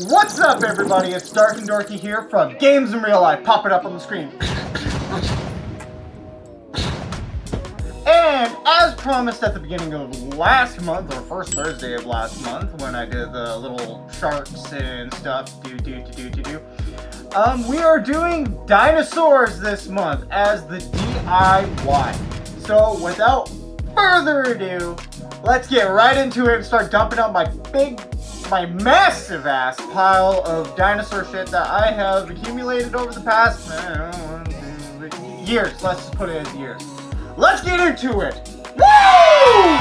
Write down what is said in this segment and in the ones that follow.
What's up, everybody? It's DarknDorky here from Games in Real Life. Pop it up on the screen. And as promised at the beginning of last month, or first Thursday of last month, when I did the little sharks and stuff, we are doing Dinosaurs this month as the DIY. So without further ado, let's get right into it and start dumping out my massive ass pile of dinosaur shit that I have accumulated over the past years. Let's just put it as years. Let's get into it. Woo!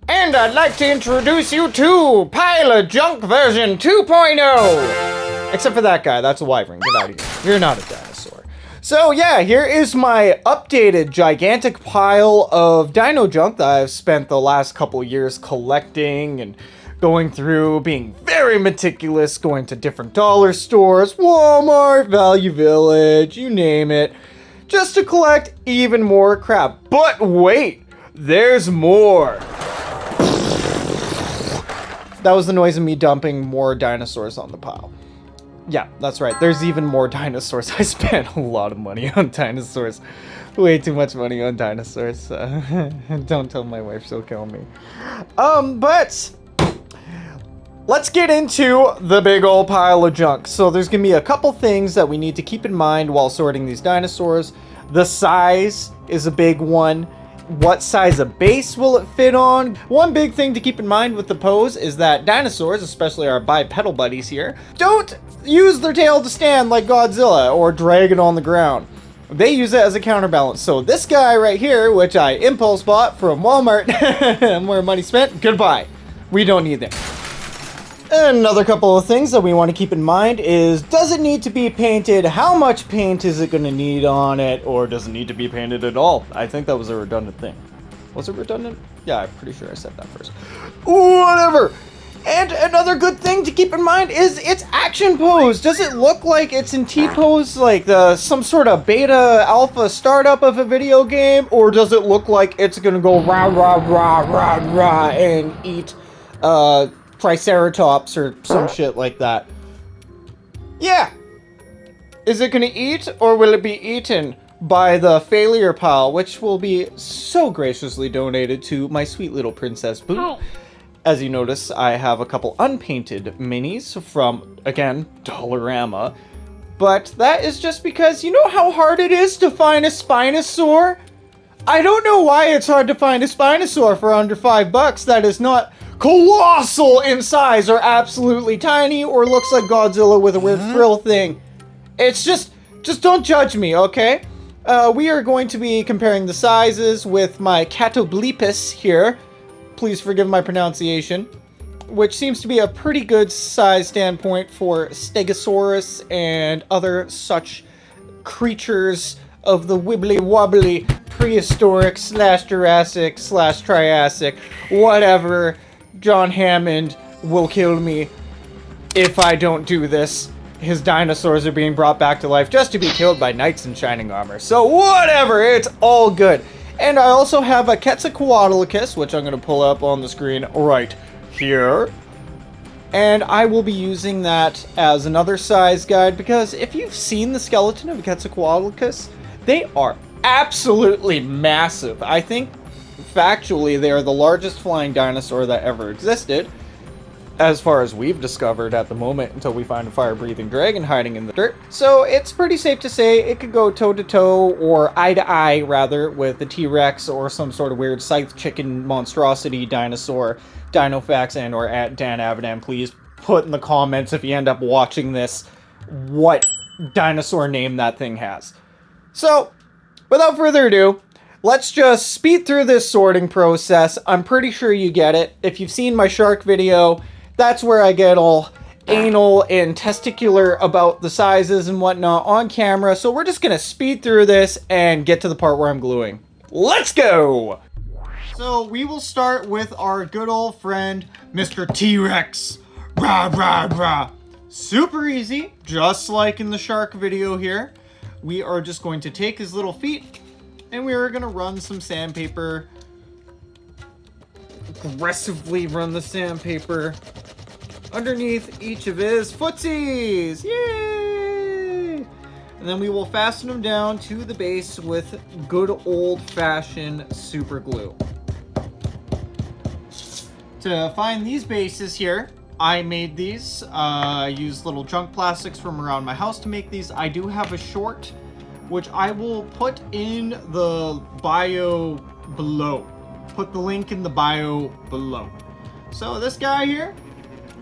And I'd like to introduce you to Pile of Junk version 2.0. Except for that guy, that's a wyvern. Get out of here. You're not a dinosaur. So yeah, here is my updated gigantic pile of dino junk that I've spent the last couple years collecting and going through, being very meticulous, going to different dollar stores, Walmart, Value Village, you name it, just to collect even more crap. But wait, there's more. That was the noise of me dumping more dinosaurs on the pile. Yeah, that's right. There's even more dinosaurs. I spent a lot of money on dinosaurs. Way too much money on dinosaurs. Don't tell my wife, she'll kill me. But let's get into the big old pile of junk. So there's gonna be a couple things that we need to keep in mind while sorting these dinosaurs. The size is a big one. What size of base will it fit on? One big thing to keep in mind with the pose is that dinosaurs, especially our bipedal buddies here, don't use their tail to stand like Godzilla or drag it on the ground. They use it as a counterbalance. So this guy right here, which I impulse bought from Walmart, more money spent, goodbye. We don't need them. Another couple of things that we want to keep in mind is, does it need to be painted? How much paint is it going to need on it? Or does it need to be painted at all? I think that was a redundant thing. Was it redundant? Yeah, I'm pretty sure I said that first. Whatever. And another good thing to keep in mind is its action pose. Does it look like it's in T-pose, like some sort of beta alpha startup of a video game? Or does it look like it's going to go rah, rah, rah, rah, rah, and eat, Triceratops or some shit like that? Yeah. Is it gonna eat, or will it be eaten by the failure pile, which will be so graciously donated to my sweet little princess Boo? Oh. As you notice, I have a couple unpainted minis from, again, Dollarama. But that is just because, you know how hard it is to find a Spinosaur? I don't know why it's hard to find a Spinosaur for under $5 that is not colossal in size or absolutely tiny or looks like Godzilla with a weird frill thing. It's just don't judge me, okay? We are going to be comparing the sizes with my Catoblepus here. Please forgive my pronunciation. Which seems to be a pretty good size standpoint for Stegosaurus and other such creatures of the wibbly wobbly prehistoric / Jurassic / Triassic, whatever. John Hammond will kill me if I don't do this. His dinosaurs are being brought back to life just to be killed by knights in shining armor. So whatever, it's all good. And I also have a Quetzalcoatlus, which I'm going to pull up on the screen right here. And I will be using that as another size guide, because if you've seen the skeleton of a Quetzalcoatlus, they are absolutely massive. I think factually, they are the largest flying dinosaur that ever existed, as far as we've discovered at the moment, until we find a fire-breathing dragon hiding in the dirt. So it's pretty safe to say it could go toe-to-toe, or eye-to-eye, rather, with the T-Rex or some sort of weird scythe chicken monstrosity dinosaur. Dinofax and or at Dan Avidan, please put in the comments if you end up watching this what dinosaur name that thing has. So, without further ado, let's just speed through this sorting process. I'm pretty sure you get it. If you've seen my shark video, that's where I get all anal and testicular about the sizes and whatnot on camera. So we're just gonna speed through this and get to the part where I'm gluing. Let's go! So we will start with our good old friend, Mr. T-Rex. Rah, rah, rah. Super easy, just like in the shark video here. We are just going to take his little feet, and we are going to run some sandpaper. Aggressively run the sandpaper underneath each of his footsies. Yay! And then we will fasten them down to the base with good old-fashioned super glue. To find these bases here, I made these. I used little junk plastics from around my house to make these. I do have a short, which I will put in the bio below. Put the link in the bio below. So this guy here,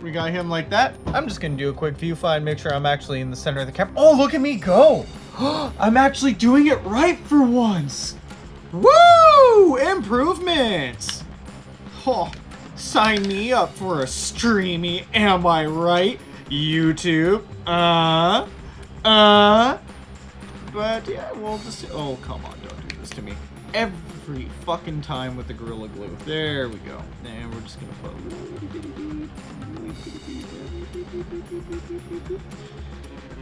we got him like that. I'm just gonna do a quick view find, make sure I'm actually in the center of the camera. Oh, look at me go! I'm actually doing it right for once! Woo! Improvements! Oh, sign me up for a streamy, am I right? YouTube. But yeah, we'll just... Oh, come on, don't do this to me. Every fucking time with the Gorilla Glue. There we go. And we're just gonna put...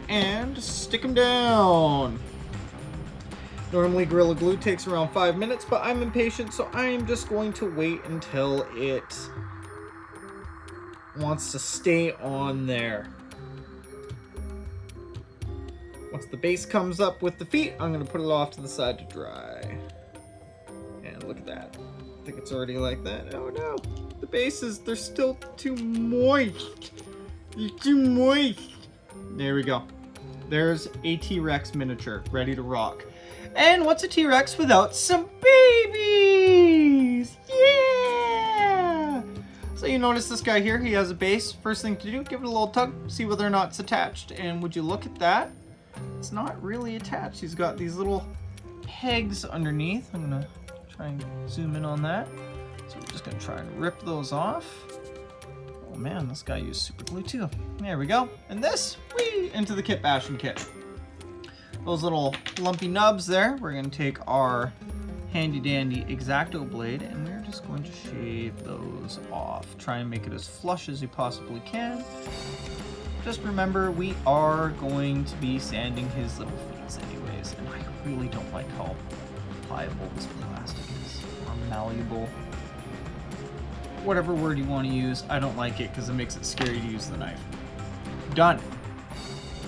And stick them down. Normally Gorilla Glue takes around 5 minutes, but I'm impatient, so I'm just going to wait until it wants to stay on there. Once the base comes up with the feet, I'm going to put it off to the side to dry. And look at that. I think it's already like that. Oh no. The bases, they're still too moist. They're too moist. There we go. There's a T-Rex miniature ready to rock. And what's a T-Rex without some babies? Yeah! So you notice this guy here, he has a base. First thing to do, give it a little tug, see whether or not it's attached. And would you look at that? It's not really attached. He's got these little pegs underneath. I'm gonna try and zoom in on that. So we're just gonna try and rip those off. Oh man, this guy used super glue too. There we go. And this, whee, into the kit bashing kit. Those little lumpy nubs there, we're gonna take our handy dandy X-Acto blade and we're just going to shave those off. Try and make it as flush as you possibly can. Just remember, we are going to be sanding his little feet anyways, and I really don't like how pliable this plastic is, or malleable. Whatever word you want to use, I don't like it because it makes it scary to use the knife. Done.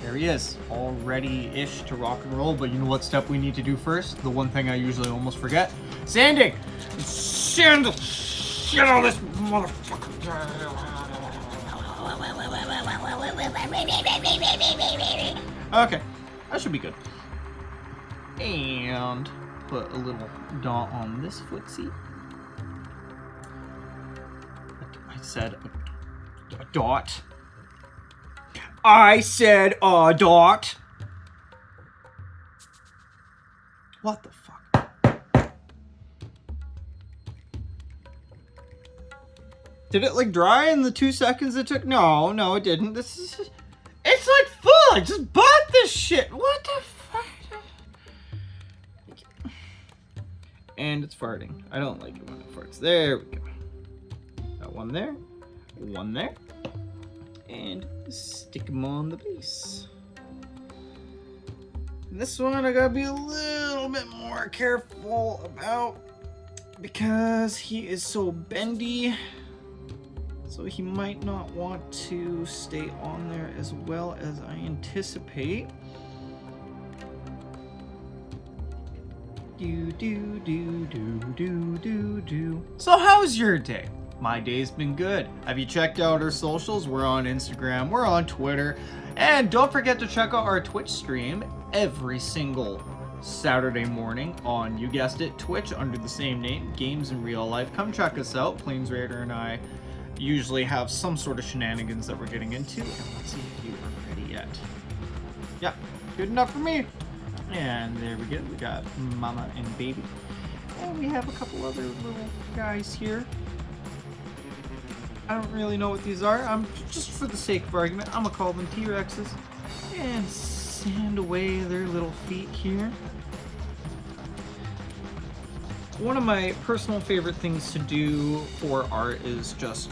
There he is, all ready-ish to rock and roll, but you know what step we need to do first? The one thing I usually almost forget. Sanding! Sand the shit out of this motherfucker! Okay, that should be good. And put a little dot on this footsie. I said a dot. I said a dot. What the fuck? Did it like dry in the 2 seconds it took? No, no, it didn't. This is... It's like full! I just bought this shit! What the fuck? And it's farting. I don't like it when it farts. There we go. Got one there. One there. And stick them on the base. And this one I gotta be a little bit more careful about because he is so bendy. So he might not want to stay on there as well as I anticipate. So how's your day? My day's been good. Have you checked out our socials? We're on Instagram, we're on Twitter, and don't forget to check out our Twitch stream every single Saturday morning on, you guessed it, Twitch under the same name, Games in Real Life. Come check us out. Plains Raider and I usually have some sort of shenanigans that we're getting into, and let's see if you are ready yet. Yeah, good enough for me. And there we go. We got Mama and Baby, and we have a couple other little guys here. I don't really know what these are. I'm just for the sake of argument, I'm gonna call them T-Rexes and sand away their little feet here. One of my personal favorite things to do for art is just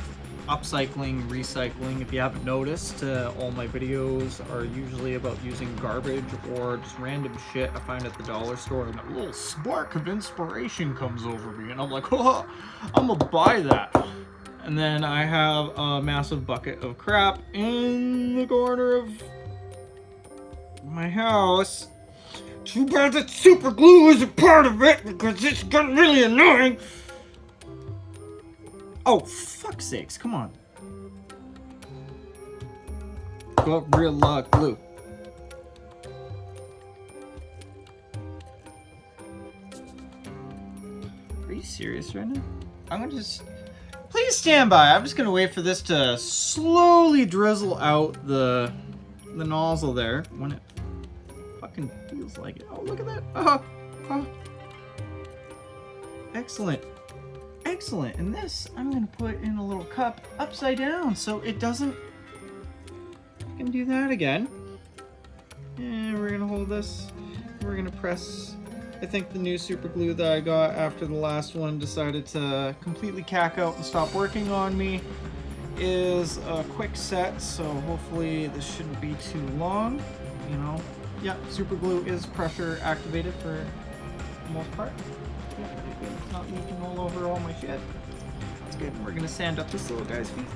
upcycling, recycling. If you haven't noticed, all my videos are usually about using garbage or just random shit I find at the dollar store, and a little spark of inspiration comes over me and I'm like, oh, I'm gonna buy that. And then I have a massive bucket of crap in the corner of my house. Too bad that super glue isn't part of it because it's gotten really annoying. Oh, fuck's sakes, come on. Gorilla glue. Are you serious right now? I'm gonna just... Please stand by. I'm just gonna wait for this to slowly drizzle out the nozzle there when it fucking feels like it. Oh, look at that. Oh. Excellent. Excellent. And this, I'm gonna put in a little cup upside down so it doesn't... I can do that again. And we're gonna hold this. We're gonna press... I think the new super glue that I got after the last one decided to completely cack out and stop working on me is a quick set, so hopefully this shouldn't be too long, you know. Yeah, super glue is pressure activated for the most part. Yeah, it's not leaking all over all my shit. That's good. We're gonna sand up this little guy's feet.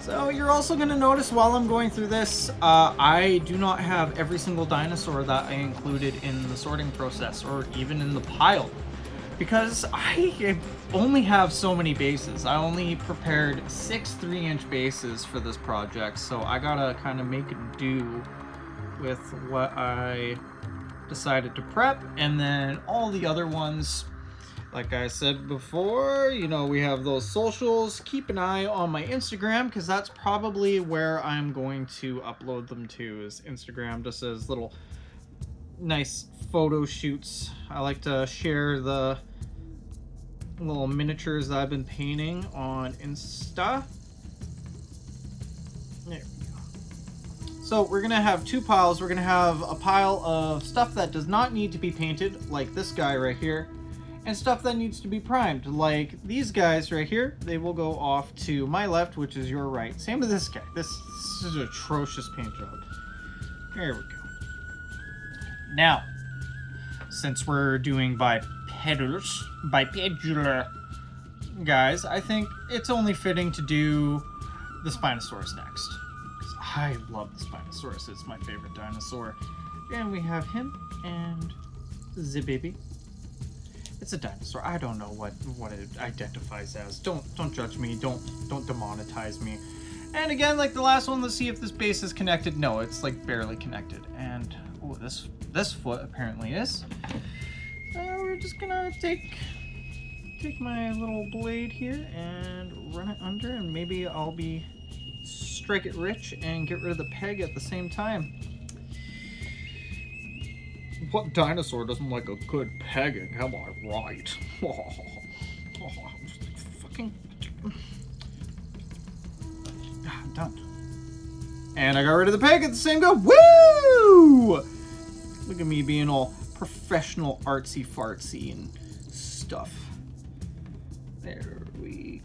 So you're also going to notice while I'm going through this, I do not have every single dinosaur that I included in the sorting process or even in the pile. Because I only have so many bases. I only prepared 6 3-inch bases for this project, so I gotta kind of make it do with what I decided to prep. And then all the other ones, like I said before, you know, we have those socials. Keep an eye on my Instagram because that's probably where I'm going to upload them to, is Instagram, just as little nice photo shoots. I like to share the little miniatures that I've been painting on Insta. There we go. So we're gonna have 2 piles. We're gonna have a pile of stuff that does not need to be painted, like this guy right here, and stuff that needs to be primed, like these guys right here. They will go off to my left, which is your right. Same with this guy. This is an atrocious paint job. There we go. Now, since we're doing bipedular guys, I think it's only fitting to do the Spinosaurus next. Because I love the Spinosaurus. It's my favorite dinosaur. And we have him and the baby. It's a dinosaur. I don't know what it identifies as. Don't judge me. Don't demonetize me. And again, like the last one, let's see if this base is connected. No, it's like barely connected. And oh, this foot apparently is. We're just gonna take my little blade here and run it under, and maybe I'll strike it rich and get rid of the peg at the same time. What dinosaur doesn't like a good pegging? Am I right? I'm just like fucking... I'm done. And I got rid of the peg at the same go. Woo! Look at me being all professional artsy fartsy and stuff. There we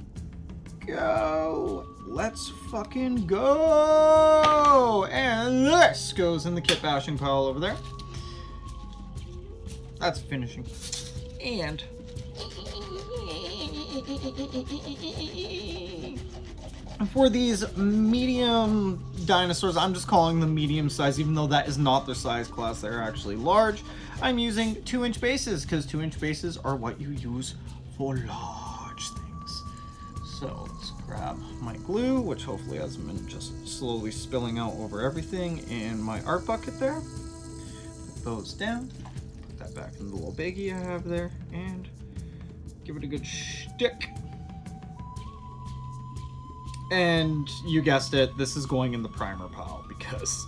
go. Let's fucking go! And this goes in the kit bashing pile over there. That's finishing. And for these medium dinosaurs, I'm just calling them medium size, even though that is not their size class. They're actually large. I'm using 2-inch bases because 2-inch bases are what you use for large things. So let's grab my glue, which hopefully hasn't been just slowly spilling out over everything, and my art bucket there. Put those down. That back in the little baggie I have there, and give it a good shtick. And you guessed it, this is going in the primer pile because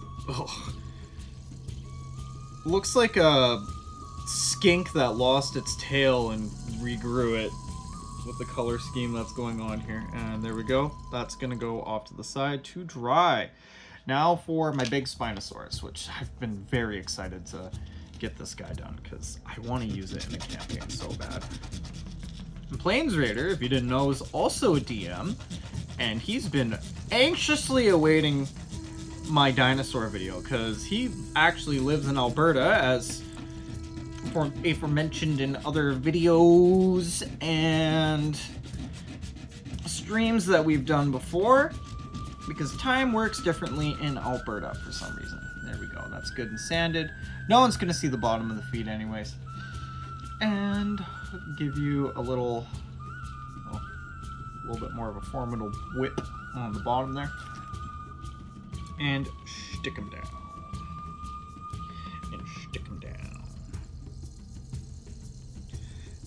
looks like a skink that lost its tail and regrew it with the color scheme that's going on here. And there we go. That's gonna go off to the side to dry. Now for my big Spinosaurus, which I've been very excited to get this guy done because I want to use it in a campaign so bad. And Plains Raider, if you didn't know, is also a DM, and he's been anxiously awaiting my dinosaur video because he actually lives in Alberta, as aforementioned in other videos and streams that we've done before, because time works differently in Alberta for some reason. There we go. That's good and sanded. No one's gonna see the bottom of the feet anyways. And give you a little bit more of a formidable whip on the bottom there. And stick them down. And stick them down.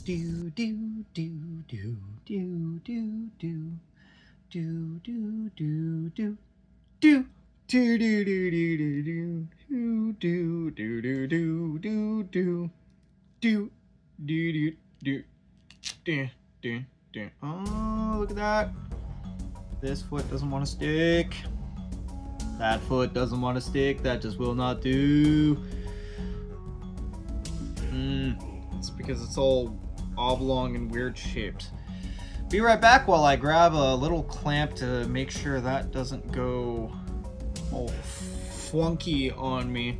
Do do do do do do do do do do do do. Do do do do do do do do do do do do do do do do do do. Oh, look at that! This foot doesn't want to stick. That foot doesn't want to stick. That just will not do. It's because it's all oblong and weird shaped. Be right back while I grab a little clamp to make sure that doesn't go all flunky on me.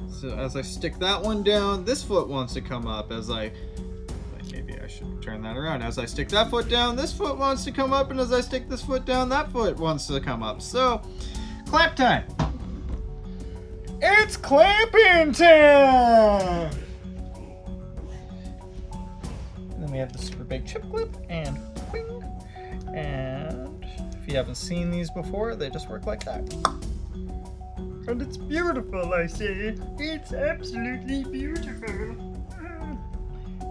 So as I stick that one down, this foot wants to come up. Maybe I should turn that around. As I stick that foot down, this foot wants to come up, and as I stick this foot down, that foot wants to come up. So, clamp time. It's clamping time! And then we have the super big chip clip, and wing. And if you haven't seen these before, they just work like that. And it's beautiful, I say. It's absolutely beautiful.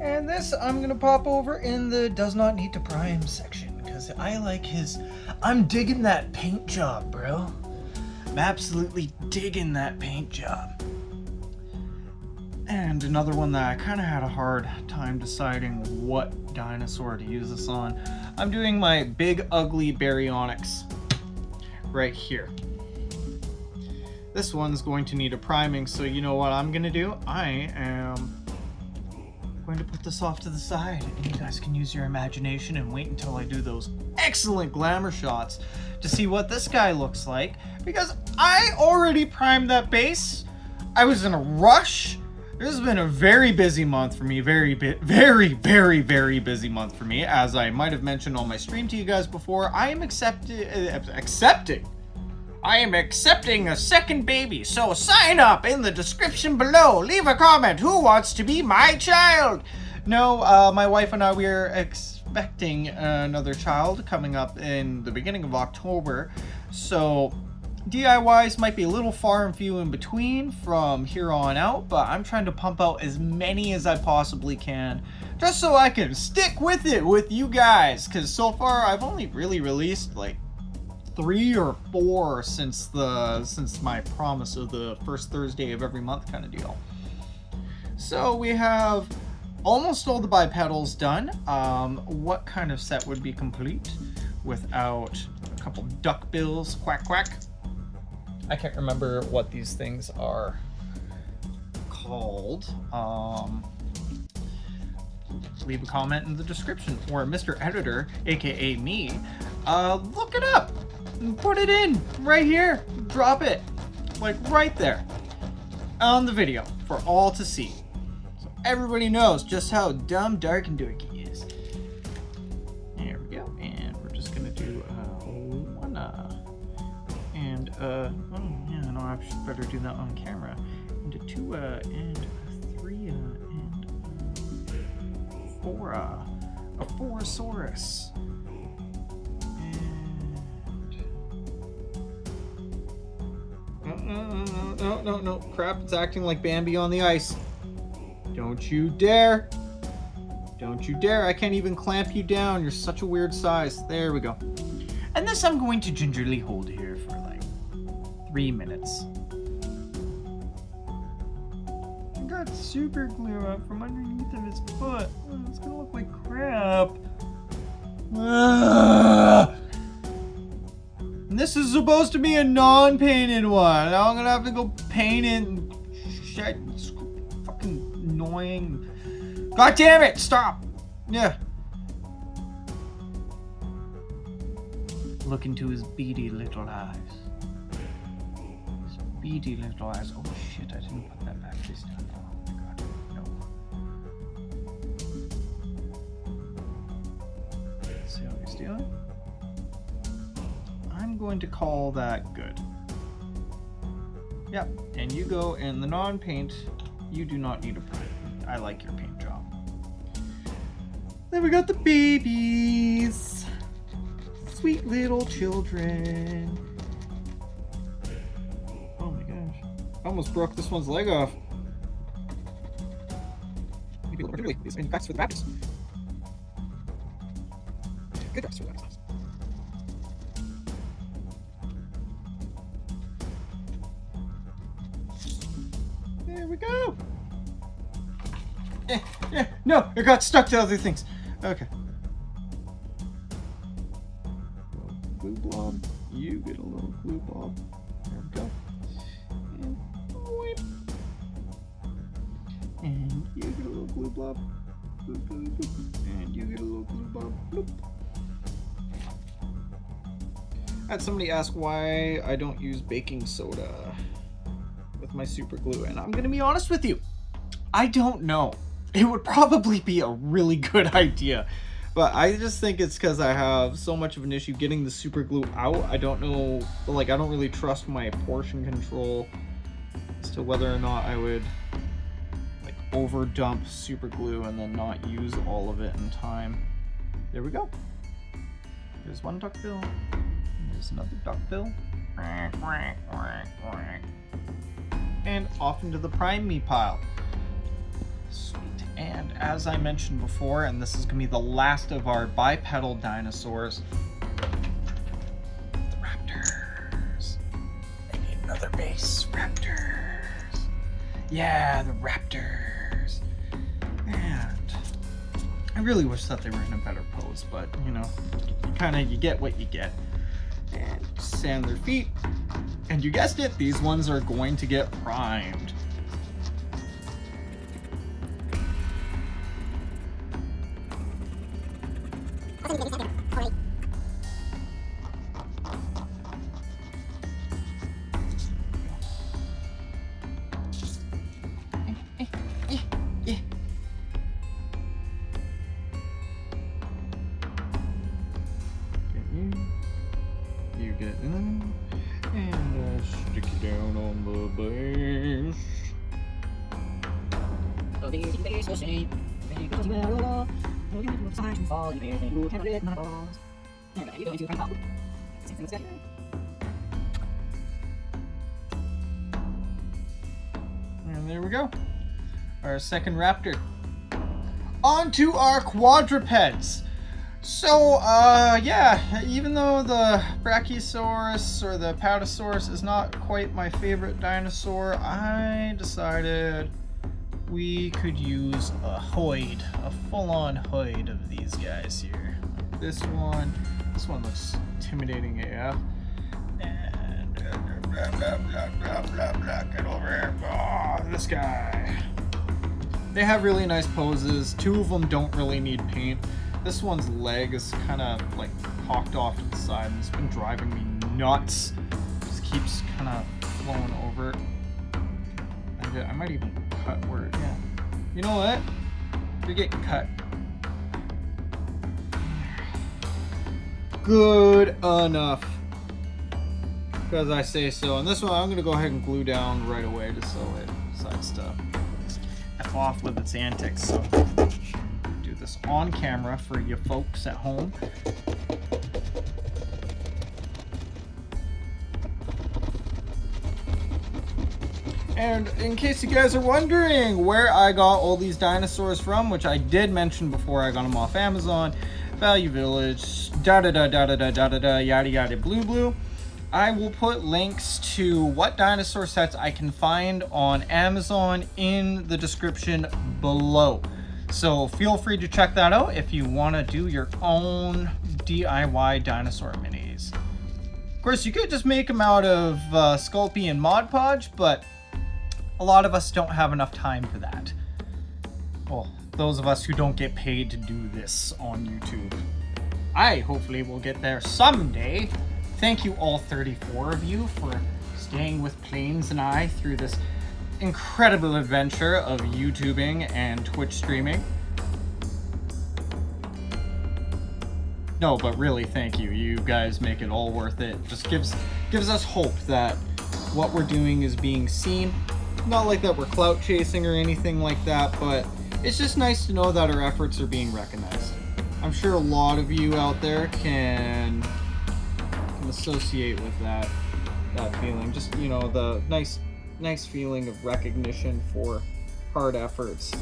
And this I'm gonna pop over in the does not need to prime section, because I like I'm digging that paint job, bro. I'm absolutely digging that paint job. And another one that I kind of had a hard time deciding what dinosaur to use this on. I'm doing my big ugly baryonyx right here. This one's going to need a priming, so you know what I'm gonna do? I am going to put this off to the side, and you guys can use your imagination and wait until I do those excellent glamour shots to see what this guy looks like, because I already primed that base. I was in a rush. This has been a very busy month for me, very busy month for me. As I might have mentioned on my stream to you guys before, I am accepting a second baby, so sign up in the description below. Leave a comment. Who wants to be my child? No, my wife and I, we are expecting another child coming up in the beginning of October. So DIYs might be a little far and few in between from here on out, but I'm trying to pump out as many as I possibly can, just so I can stick with it with you guys, because so far I've only really released like 3 or 4 since my promise of the first Thursday of every month kind of deal. So we have almost all the bipedals done. What kind of set would be complete without a couple duck bills? Quack quack. I can't remember what these things are called. Leave a comment in the description, or Mr. Editor, aka me, look it up. Put it in right here. Drop it like right there on the video for all to see, so everybody knows just how dumb DarknDorky is. There we go, and we're just gonna do one and oh yeah, no, I should better do that on camera. And a 2 and a 3 and 4 a Fourasaurus. No, crap, it's acting like Bambi on the ice. Don't you dare. Don't you dare, I can't even clamp you down. You're such a weird size. There we go. And this I'm going to gingerly hold here for like 3 minutes. I got super glue up from underneath of his foot. Oh, it's gonna look like crap. And this is supposed to be a non-painted one. Now I'm gonna have to go paint it and shit. It's fucking annoying. God damn it! Stop! Yeah. Look into his beady little eyes. His beady little eyes. Oh shit, I didn't put that back this time. Oh my god. doing. I'm going to call that good. Yep, and you go in the non-paint. You do not need a prime. I like your paint job. Then we got the babies. Sweet little children. Oh my gosh. I almost broke this one's leg off. Maybe a little bit early. These are facts for the raptors. Good rest for the raptors. There we go. No, it got stuck to other things. Okay. Glue blob. You get a little glue blob. There we go. And whip. And you get a little glue blob. Bloop, bloop, bloop. And you get a little glue blob. Bloop. I had somebody ask why I don't use baking soda with my super glue, and I'm gonna be honest with you. I don't know. It would probably be a really good idea, but I just think it's because I have so much of an issue getting the super glue out. I don't know, like, I don't really trust my portion control as to whether or not I would like over dump super glue and then not use all of it in time. There we go. There's one duckbill. There's another duckbill. And off into the prime me pile. Sweet. And as I mentioned before, and this is going to be the last of our bipedal dinosaurs, the raptors. They need another base. Raptors. Yeah, the raptors. And I really wish that they were in a better pose, but you know, you get what you get. And sand their feet. And you guessed it, these ones are going to get primed. You get in, and stick you down on the base. And there we go. Our second raptor. On to our quadrupeds. So, yeah, even though the Brachiosaurus or the Pteranodon is not quite my favorite dinosaur, I decided we could use a hoid, a full-on hoid of these guys here. This one looks intimidating AF. And blah, blah, blah, blah, blah, blah, get over here. Oh, this guy. They have really nice poses. Two of them don't really need paint. This one's leg is kind of like cocked off to the side and it's been driving me nuts. Just keeps kind of flowing over. I might even cut where, yeah. You know what? You're getting cut. Good enough. Because I say so. And this one I'm going to go ahead and glue down right away just so it decides to F off with its antics. So do this on camera for you folks at home. And in case you guys are wondering where I got all these dinosaurs from, which I did mention before, I got them off Amazon, Value Village, yada yada blue. I will put links to what dinosaur sets I can find on Amazon in the description below. So feel free to check that out if you want to do your own DIY dinosaur minis. Of course, you could just make them out of Sculpey and Mod Podge, but a lot of us don't have enough time for that. Well, those of us who don't get paid to do this on YouTube. I hopefully will get there someday. Thank you all 34 of you for staying with Plains and I through this incredible adventure of YouTubing and Twitch streaming. No, but really, thank you. You guys make it all worth it. Just gives us hope that what we're doing is being seen. Not like that we're clout chasing or anything like that, but it's just nice to know that our efforts are being recognized. I'm sure a lot of you out there can associate with that feeling. Just, you know, the nice feeling of recognition for hard efforts.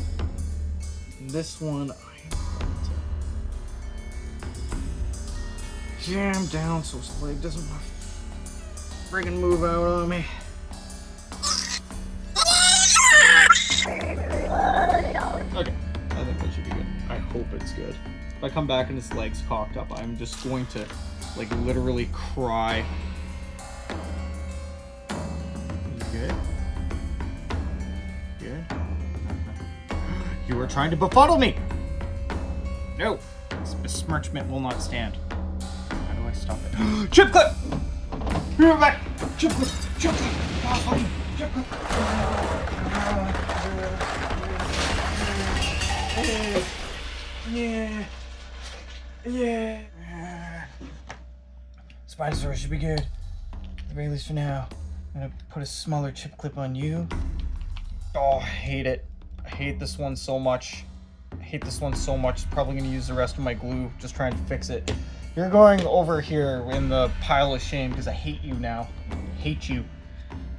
This one, I am going to jam down so his leg doesn't friggin' move out on me. Okay, I think that should be good. I hope it's good. If I come back and his leg's cocked up, I'm just going to, like, literally cry. Good? Good? You were trying to befuddle me! No! This besmirchment will not stand. How do I stop it? Chip clip! You're back! Chip clip! Chip clip! Chip clip! Yeah. Yeah. Spinosaurus should be good. At the very least for now. I'm gonna put a smaller chip clip on you. Oh, I hate it. I hate this one so much. I hate this one so much. Probably gonna use the rest of my glue just trying to fix it. You're going over here in the pile of shame because I hate you now. Hate you.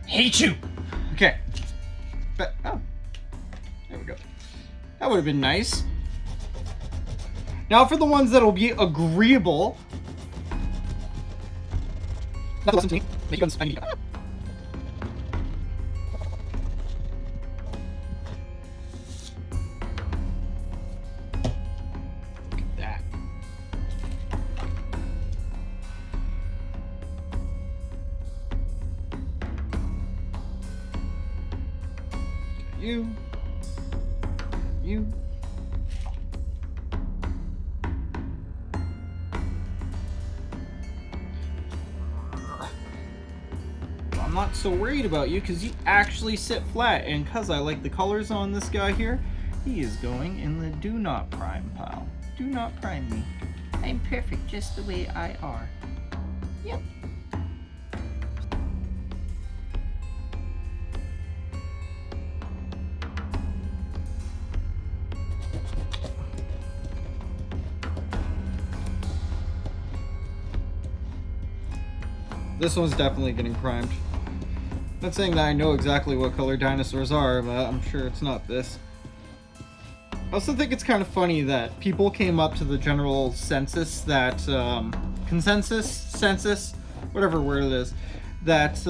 Hate you! Okay. But, oh. There we go. That would have been nice. Now for the ones that'll be agreeable. Not listen to me. Make guns. I need. Look at that. You. I'm not so worried about you because you actually sit flat, and because I like the colors on this guy here, he is going in the do not prime pile. Do not prime me. I'm perfect just the way I are. Yep. This one's definitely getting primed. Not saying that I know exactly what color dinosaurs are, but I'm sure it's not this. I also think it's kind of funny that people came up to the general census that, census, whatever word it is, that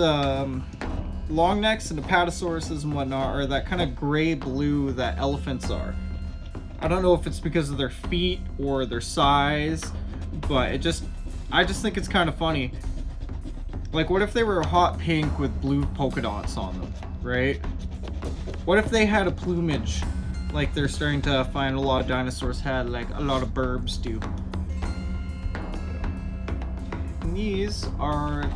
long necks and apatosauruses and whatnot are that kind of gray-blue that elephants are. I don't know if it's because of their feet or their size, but I just think it's kind of funny. Like, what if they were hot pink with blue polka dots on them, right? What if they had a plumage like they're starting to find a lot of dinosaurs had, like a lot of Birbs do? And these are,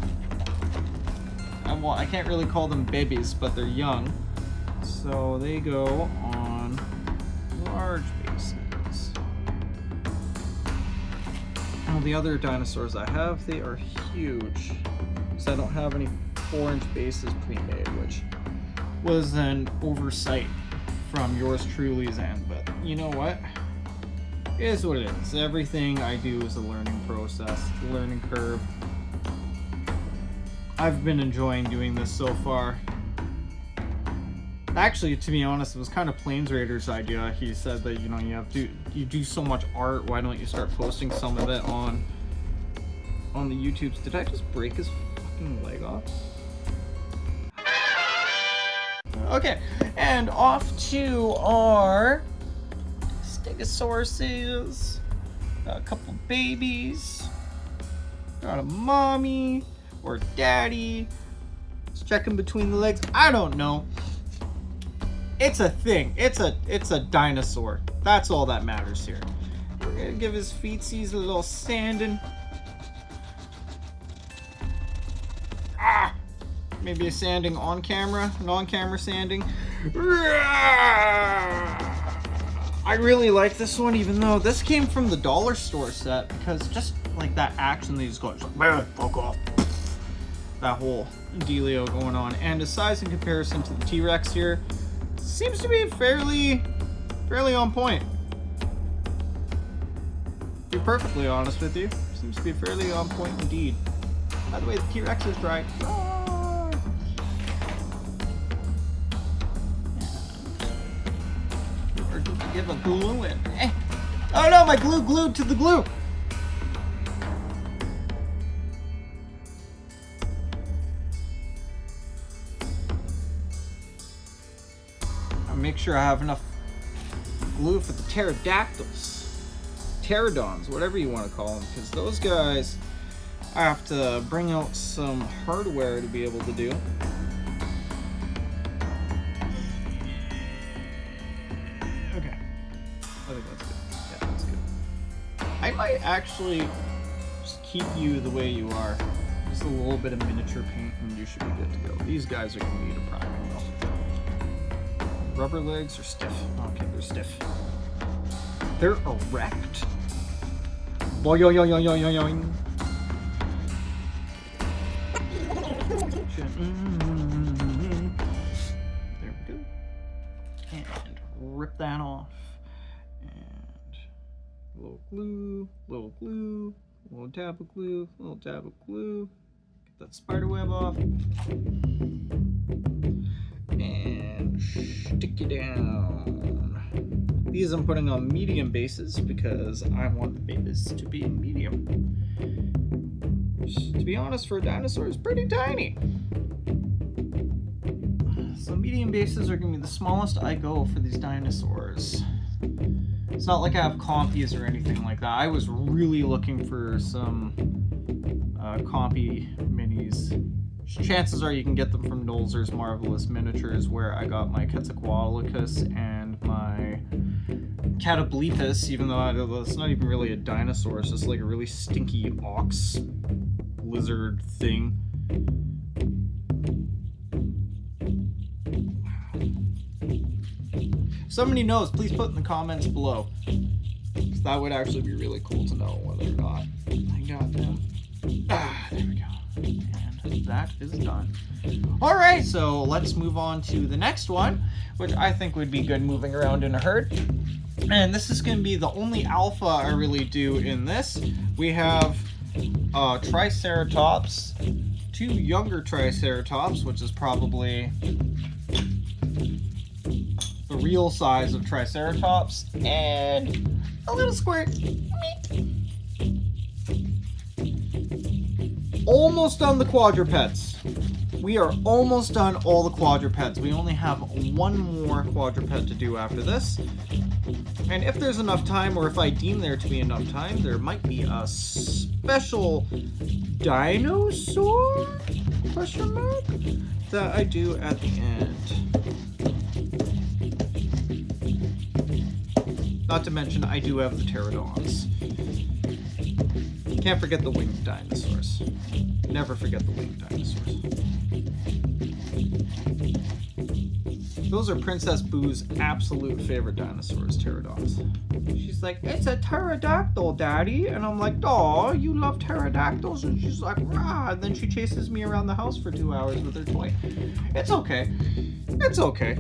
well, I can't really call them babies, but they're young. So they go on large bases. Now the other dinosaurs I have, they are huge. I don't have any 4-inch bases pre-made, which was an oversight from yours truly's end, but you know what? It is what it is. Everything I do is a learning process, a learning curve. I've been enjoying doing this so far. Actually, to be honest, it was kind of Plains Raider's idea. He said that, you know, you do so much art, why don't you start posting some of it on the YouTubes. Did I just break his leg off? Okay, and off to our Stegosauruses. Got a couple babies. Got a mommy or daddy. It's checking between the legs. I don't know. It's a thing. It's a dinosaur. That's all that matters here. We're gonna give his feetsies a little sanding. Maybe a sanding on camera, non-camera sanding. I really like this one, even though this came from the dollar store set, because just like that action that he's got, like, man, fuck off. That whole dealio going on. And his size in comparison to the T-Rex here seems to be fairly on point. To be perfectly honest with you, seems to be fairly on point indeed. By the way, the T-Rex is dry. Or do we give a glue in? Oh no, my glue glued to the glue! I'll make sure I have enough glue for the pterodactyls. Pteranodons, whatever you want to call them, because those guys I have to bring out some hardware to be able to do. Okay. I think that's good. Yeah, that's good. I might actually just keep you the way you are. Just a little bit of miniature paint and you should be good to go. These guys are going to need a priming though. Rubber legs are stiff. Okay, they're stiff. They're erect. Boing. There we go. And rip that off. And a little glue, little dab of glue, little dab of glue. Get that spider web off. And stick it down. These I'm putting on medium bases because I want the base to be medium. Which, to be honest, for a dinosaur is pretty tiny. So medium bases are going to be the smallest I go for these dinosaurs. It's not like I have compies or anything like that. I was really looking for some compy minis. Chances are you can get them from Nolzur's Marvelous Miniatures, where I got my Quetzalcoatlus and my Catoblepus, even though it's not even really a dinosaur. It's just like a really stinky ox lizard thing. If somebody knows, please put in the comments below. Because that would actually be really cool to know whether or not I got them. There we go. And that is done. Alright, so let's move on to the next one, which I think would be good moving around in a herd. And this is going to be the only alpha I really do in this. We have Triceratops, two younger Triceratops, which is probably the real size of Triceratops, and a little squirt. Almost done the quadrupeds. We are almost done all the quadrupeds. We only have one more quadruped to do after this. And if there's enough time, or if I deem there to be enough time, there might be a special dinosaur question mark that I do at the end. Not to mention, I do have the pteranodons. Can't forget the winged dinosaurs. Never forget the winged dinosaurs. Those are Princess Boo's absolute favorite dinosaurs, pteranodons. She's like, it's a pterodactyl, Daddy. And I'm like, aw, you love pterodactyls? And she's like, rah. And then she chases me around the house for 2 hours with her toy. It's okay. It's okay.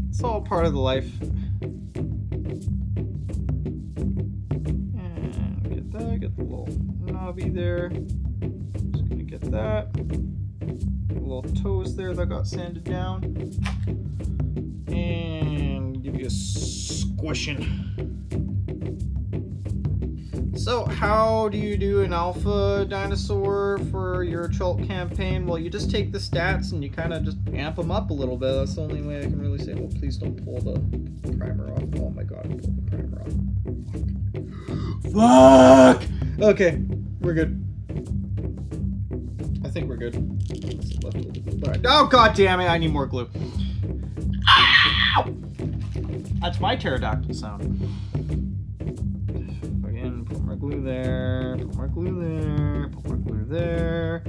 It's all part of the life. And get that, get the little knobby there. Just gonna get that. Little toes there that got sanded down. And give you a squishing. So how do you do an alpha dinosaur for your Chult campaign? Well, you just take the stats and you kind of just amp them up a little bit. That's the only way I can really say. Well, please don't pull the primer off. Oh my god, I pulled the primer off. Fuck! Okay, we're good. I think we're good. Left a little bit. Oh god damn it! I need more glue. Ow! That's my pterodactyl sound. Again, put more glue there. Put more glue there. Put more glue there.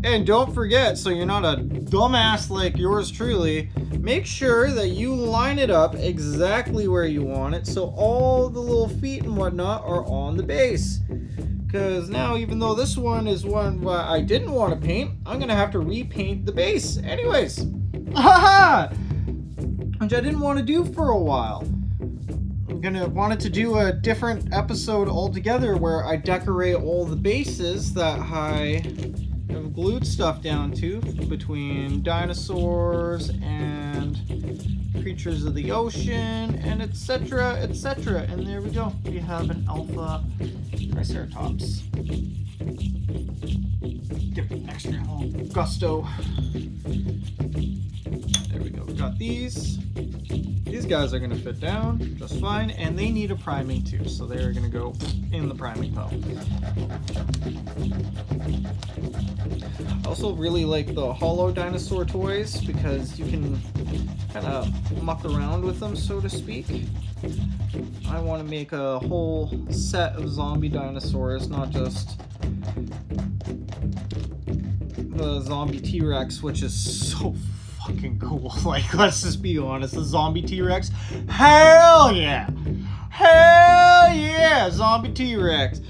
And don't forget, so you're not a dumbass like yours truly, make sure that you line it up exactly where you want it so all the little feet and whatnot are on the base. Because now, even though this one is one I didn't want to paint, I'm going to have to repaint the base anyways. Haha! Which I didn't want to do for a while. I'm going to wanted to do a different episode altogether where I decorate all the bases that I have glued stuff down to between dinosaurs and creatures of the ocean and etc, etc. And there we go. We have an alpha triceratops. Give it an extra little gusto. There we go. We got these. These guys are going to fit down just fine, and they need a priming too, so they're going to go in the priming pile. I also really like the hollow dinosaur toys because you can kind of muck around with them, so to speak. I want to make a whole set of zombie dinosaurs, not just the zombie T-Rex, which is so fucking cool. Like, let's just be honest, the zombie T-Rex, hell yeah! Hell yeah! Zombie T-Rex!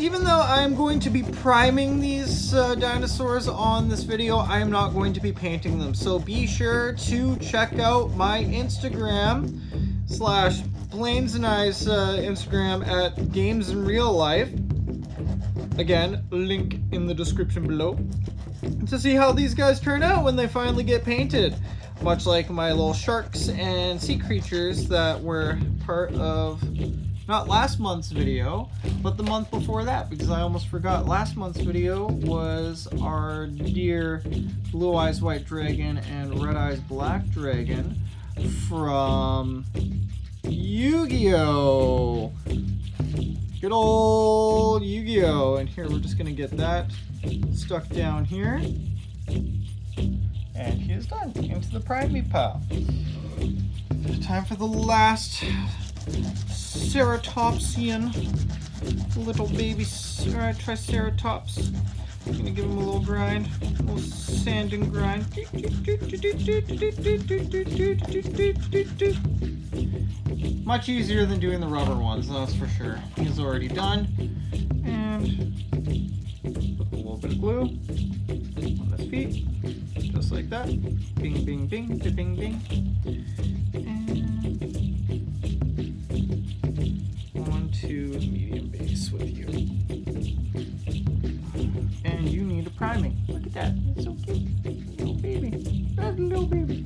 Even though I'm going to be priming these dinosaurs on this video, I am not going to be painting them. So be sure to check out my Instagram / Blaine's and I's Instagram at Games in Real Life. Again, link in the description below. To see how these guys turn out when they finally get painted. Much like my little sharks and sea creatures that were part of not last month's video, but the month before that, because I almost forgot. Last month's video was our dear Blue Eyes White Dragon and Red Eyes Black Dragon from Yu-Gi-Oh! Good old Yu-Gi-Oh! And here, we're just gonna get that stuck down here. And he is done. Into the priming pile. Time for the last Ceratopsian, little baby Triceratops. I'm gonna give him a little grind, a little sand and grind. Much easier than doing the rubber ones, that's for sure. He's already done. And put a little bit of glue on his feet, just like that. Bing, bing, bing, bing, bing. And onto the medium base with you. And you need a priming. Look at that. It's so cute. Little baby. That's a little baby.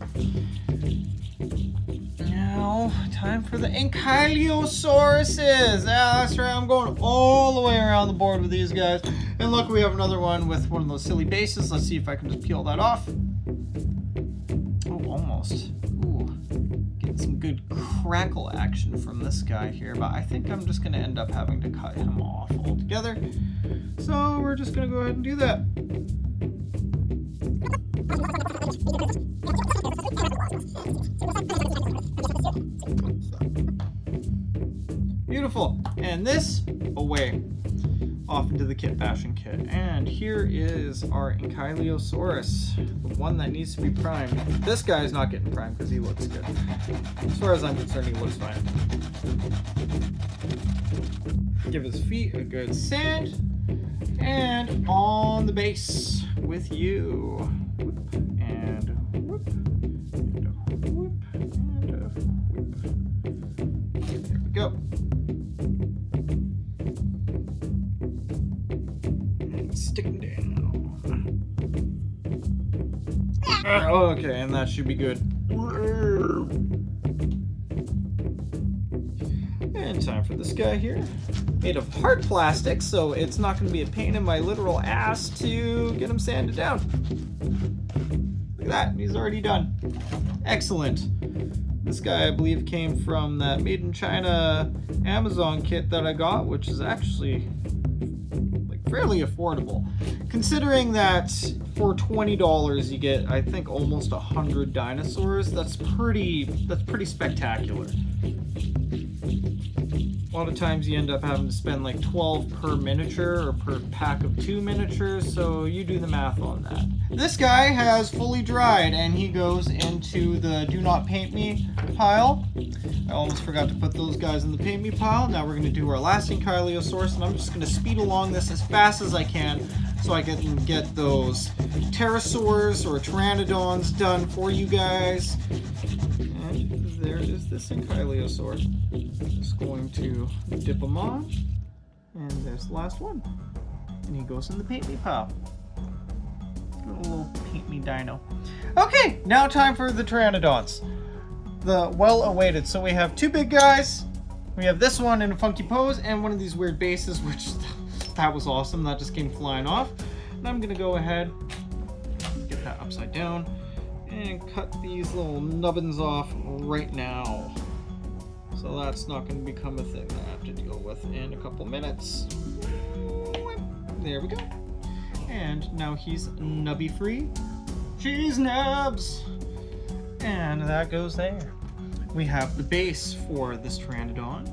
Now, time for the Ankylosauruses. That's right. I'm going all the way around the board with these guys. And look, we have another one with one of those silly bases. Let's see if I can just peel that off. Oh, almost. Ooh. Getting some good crackle action from this guy here. But I think I'm just going to end up having to cut him off altogether. So we're just going to go ahead and do that. Beautiful. And this, away. Off into the kit fashion kit. And here is our Ankylosaurus, the one that needs to be primed. This guy is not getting primed because he looks good. As far as I'm concerned, he looks fine. Give his feet a good sand. And on the base with you. Whoop, and whoop, and a whoop, and a whoop. There we go. And stick him down. Okay, and that should be good. And time for this guy here. Made of hard plastic, so it's not going to be a pain in my literal ass to get him sanded down. Look at that, he's already done. Excellent. This guy, I believe, came from that Made in China Amazon kit that I got, which is actually like fairly affordable. Considering that for $20 you get, I think, almost 100 dinosaurs, that's pretty spectacular. A lot of times you end up having to spend like 12 per miniature or per pack of 2 miniatures, so you do the math on that. This guy has fully dried and he goes into the do not paint me pile. I almost forgot to put those guys in the paint me pile. Now we're going to do our last Ankylosaurus, and I'm just going to speed along this as fast as I can so I can get those Pterosaurs or Pteranodons done for you guys. And there is this Ankylosaur. Just going to dip them on, and there's the last one. And he goes in the paint me pile. A little paint me dino. Okay, now time for the Pteranodons. The well-awaited. So we have 2 big guys. We have this one in a funky pose and one of these weird bases, which that was awesome. That just came flying off. And I'm gonna go ahead, get that upside down, and cut these little nubbins off right now. So that's not gonna become a thing that I have to deal with in a couple minutes. There we go. And now he's nubby free. Cheese nubs! And that goes there. We have the base for this Pteranodon.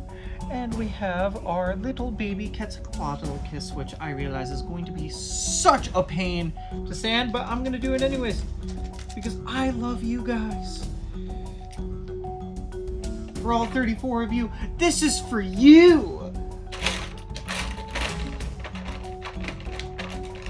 And we have our little baby Quetzalcoatlus, which I realize is going to be such a pain to sand, but I'm gonna do it anyways. Because I love you guys. For all 34 of you, this is for you!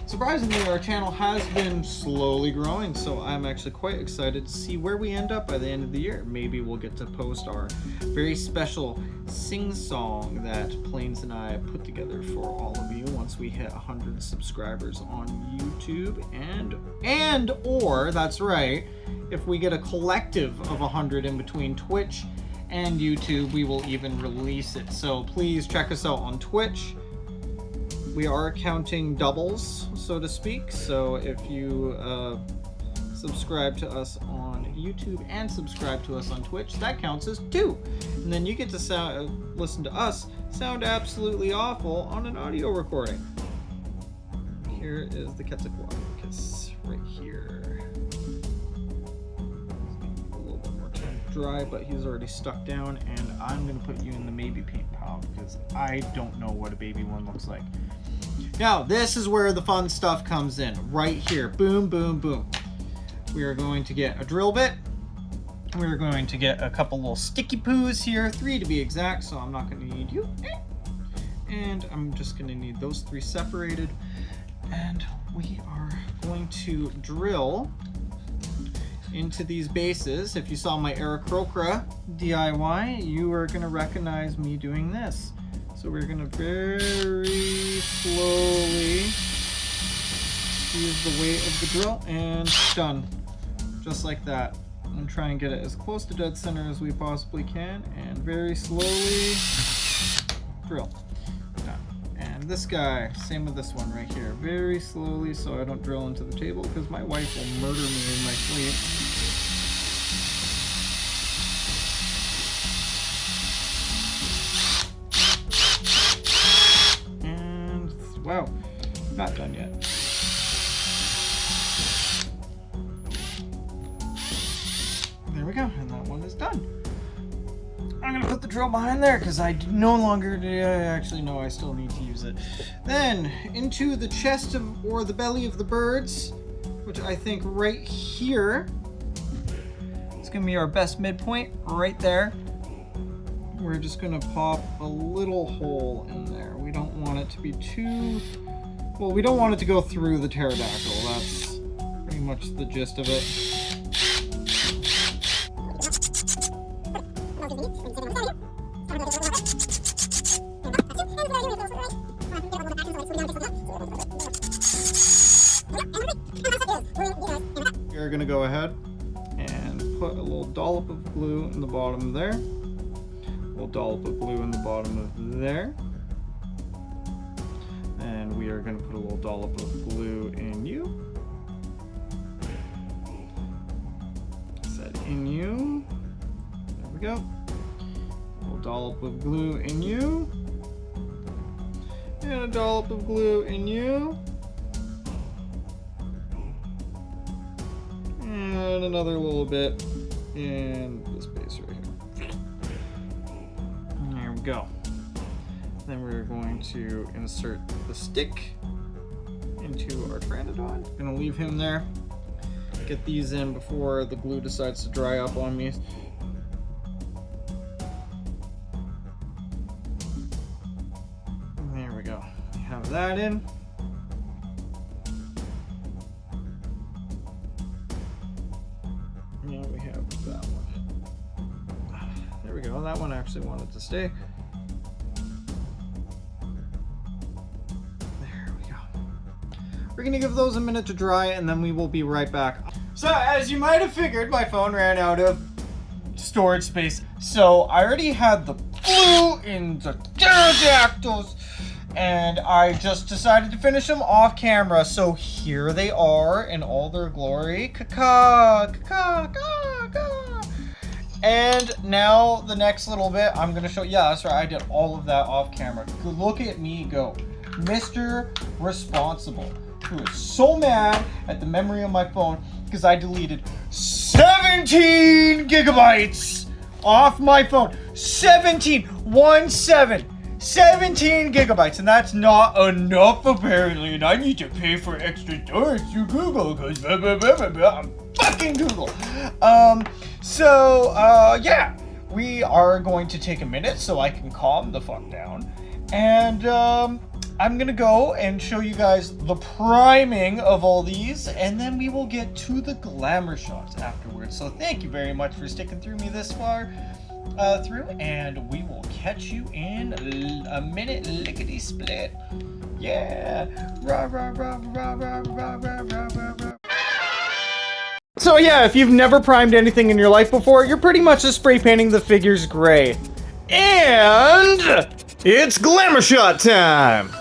Surprisingly, our channel has been slowly growing, so I'm actually quite excited to see where we end up by the end of the year. Maybe we'll get to post our very special sing-song that Plains and I put together for all of you once we hit 100 subscribers on YouTube, and or, that's right, if we get a collective of 100 in between Twitch and YouTube, we will even release it. So please check us out on Twitch. We are counting doubles, so to speak, so if you subscribe to us on YouTube and subscribe to us on Twitch, that counts as 2. And then you get to listen to us sound absolutely awful on an audio recording. Here is the Quetzalcoatlus right here. A little bit more time to dry, but he's already stuck down, and I'm going to put you in the maybe paint pile because I don't know what a baby one looks like. Now, this is where the fun stuff comes in, right here. Boom, boom, boom. We are going to get a drill bit. We're going to get a couple little sticky poos here, 3 to be exact, so I'm not going to need you. And I'm just going to need those 3 separated. And we are going to drill into these bases. If you saw my Aarakocra DIY, you are going to recognize me doing this. So we're going to very slowly use the weight of the drill, and done. Just like that. And try and get it as close to dead center as we possibly can, and very slowly drill. Done. And this guy, same with this one right here. Very slowly so I don't drill into the table because my wife will murder me in my sleep. Wow, not done yet. There we go, and that one is done. I'm gonna put the drill behind there because I no longer actually no, I still need to use it. Then into the chest of, or the belly of the birds, which I think right here is gonna be our best midpoint, right there. We're just gonna pop a little hole in there. We don't want it to be too, well, we don't want it to go through the pterodactyl. That's pretty much the gist of it. We're gonna go ahead and put a little dollop of glue in the bottom there. A little dollop of glue in the bottom of there. And we are going to put a little dollop of glue in you. Set in you. There we go. A little dollop of glue in you. And a dollop of glue in you. And another little bit in this base right here. There we go. Then we're going to insert the stick into our Pteranodon. Gonna leave him there. Get these in before the glue decides to dry up on me. There we go. We have that in. Now we have that one. There we go. That one actually wanted to stay. We're gonna give those a minute to dry and then we will be right back. So as you might have figured, my phone ran out of storage space. So I already had the glue in the pterodactyls and I just decided to finish them off camera. So here they are in all their glory. Caca, caca, caca. And now the next little bit, I'm gonna show, yeah, that's right, I did all of that off camera. Look at me go. Mr. Responsible, who is so mad at the memory of my phone because I deleted 17 gigabytes off my phone. 17 gigabytes, and that's not enough apparently, and I need to pay for extra storage through Google because I'm fucking Google. Yeah, we are going to take a minute so I can calm the fuck down, and I'm gonna go and show you guys the priming of all these, and then we will get to the glamour shots afterwards. So thank you very much for sticking through me this far through, and we will catch you in a minute, lickety split. Yeah. Rah, rah, rah, rah, rah, rah, rah, rah, rah. So yeah, if you've never primed anything in your life before, you're pretty much just spray painting the figures gray. And it's glamour shot time!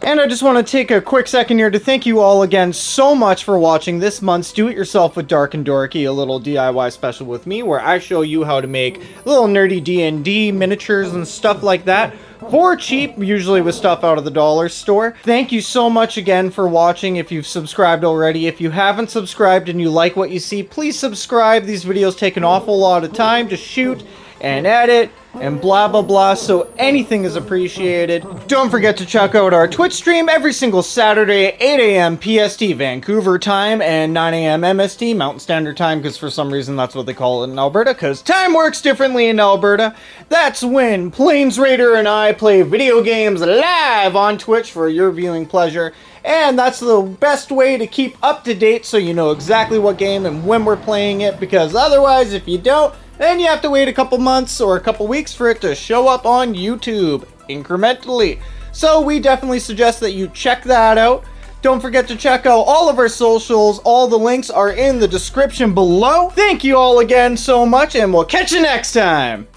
And I just want to take a quick second here to thank you all again so much for watching this month's Do It Yourself with DarknDorky, a little DIY special with me, where I show you how to make little nerdy D&D miniatures and stuff like that for cheap, usually with stuff out of the dollar store. Thank you so much again for watching. If you've subscribed already, if you haven't subscribed and you like what you see, please subscribe. These videos take an awful lot of time to shoot and edit and blah blah blah, so anything is appreciated. Don't forget to check out our Twitch stream every single Saturday at 8 a.m. PST Vancouver time and 9 a.m. MST Mountain Standard Time, because for some reason that's what they call it in Alberta, because time works differently in Alberta. That's when Plains Raider and I play video games live on Twitch for your viewing pleasure, and that's the best way to keep up to date so you know exactly what game and when we're playing it, because otherwise if you don't, then you have to wait a couple months or a couple weeks for it to show up on YouTube incrementally. So we definitely suggest that you check that out. Don't forget to check out all of our socials. All the links are in the description below. Thank you all again so much, and we'll catch you next time.